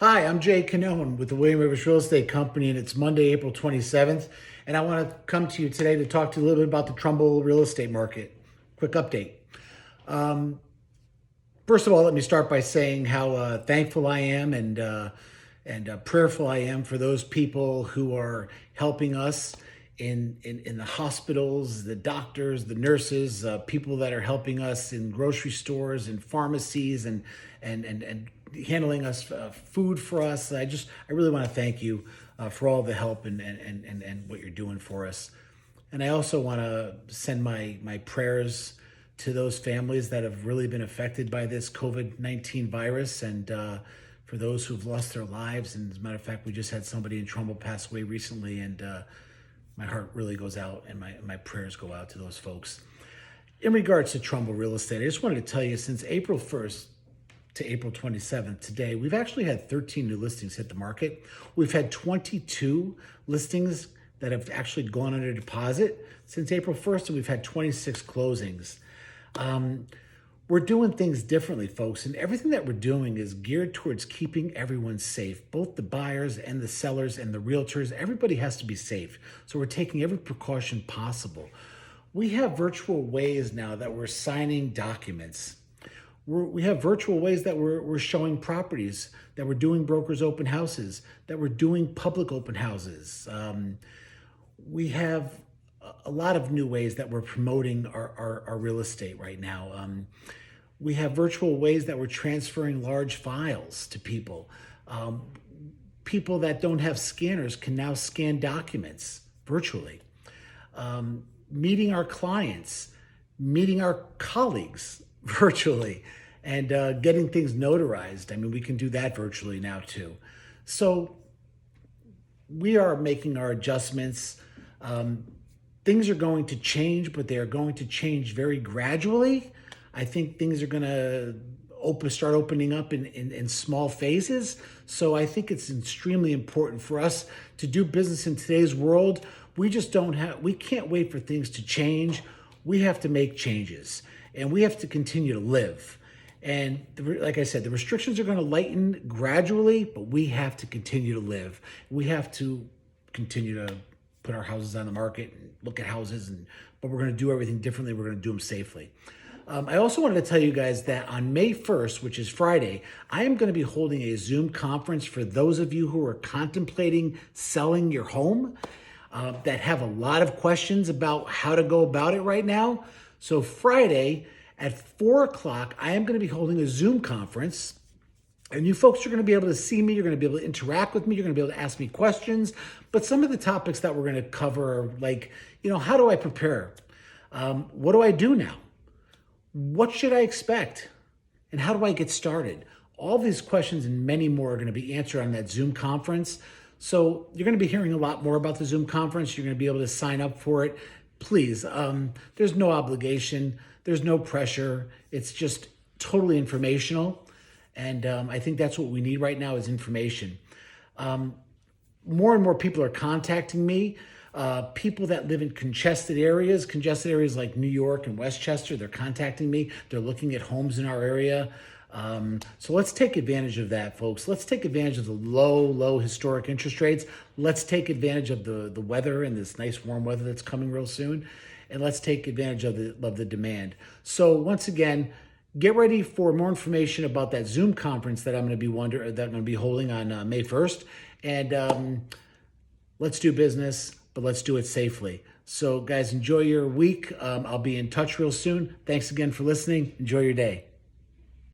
Hi, I'm Jay Cannone with the William Rivers Real Estate Company, and it's Monday, April 27th. And I want to come to you today to talk to you a little bit about the Trumbull real estate market. Quick update. First of all, let me start by saying how thankful I am and prayerful I am for those people who are helping us in the hospitals, the doctors, the nurses, people that are helping us in grocery stores and pharmacies and handling us food for us. I really want to thank you for all the help and what you're doing for us. And I also want to send my prayers to those families that have really been affected by this COVID-19 virus, and for those who've lost their lives. And as a matter of fact, we just had somebody in Trumbull pass away recently, and my heart really goes out and my prayers go out to those folks. In regards to Trumbull real estate, I just wanted to tell you, since April 1st to April 27th, today, we've actually had 13 new listings hit the market. We've had 22 listings that have actually gone under deposit since April 1st, and we've had 26 closings. We're doing things differently, folks, and everything that we're doing is geared towards keeping everyone safe, both the buyers and the sellers and the realtors. Everybody has to be safe, so we're taking every precaution possible. We have virtual ways now that we're signing documents. We have virtual ways that we're showing properties, that we're doing brokers open houses, that we're doing public open houses. We have a lot of new ways that we're promoting our real estate right now. We have virtual ways that we're transferring large files to people. People that don't have scanners can now scan documents virtually. Meeting our clients, meeting our colleagues virtually, and getting things notarized. I mean, we can do that virtually now too. So we are making our adjustments. Things are going to change, but they are going to change very gradually. I think things are going to start opening up in small phases. So I think it's extremely important for us to do business in today's world. We can't wait for things to change. We have to make changes, and we have to continue to live. And like I said, the restrictions are going to lighten gradually, but we have to continue to live. We have to continue to put our houses on the market and look at houses, but we're going to do everything differently. We're going to do them safely. I also wanted to tell you guys that on May 1st, which is Friday, I am going to be holding a Zoom conference for those of you who are contemplating selling your home, that have a lot of questions about how to go about it right now. So Friday at 4 o'clock, I am going to be holding a Zoom conference. And you folks are going to be able to see me. You're going to be able to interact with me. You're going to be able to ask me questions. But some of the topics that we're going to cover are like, how do I prepare? What do I do now? What should I expect? And how do I get started? All these questions and many more are going to be answered on that Zoom conference. So you're going to be hearing a lot more about the Zoom conference. You're going to be able to sign up for it. Please, there's no obligation. There's no pressure. It's just totally informational. And I think that's what we need right now is information. More and more people are contacting me. People that live in congested areas like New York and Westchester, they're contacting me. They're looking at homes in our area. So let's take advantage of that, folks. Let's take advantage of the low historic interest rates. Let's take advantage of the weather and this nice warm weather that's coming real soon. And let's take advantage of the demand. So once again, get ready for more information about that Zoom conference that I'm going to be holding on May 1st. And let's do business, but let's do it safely. So guys, enjoy your week. I'll be in touch real soon. Thanks again for listening. Enjoy your day.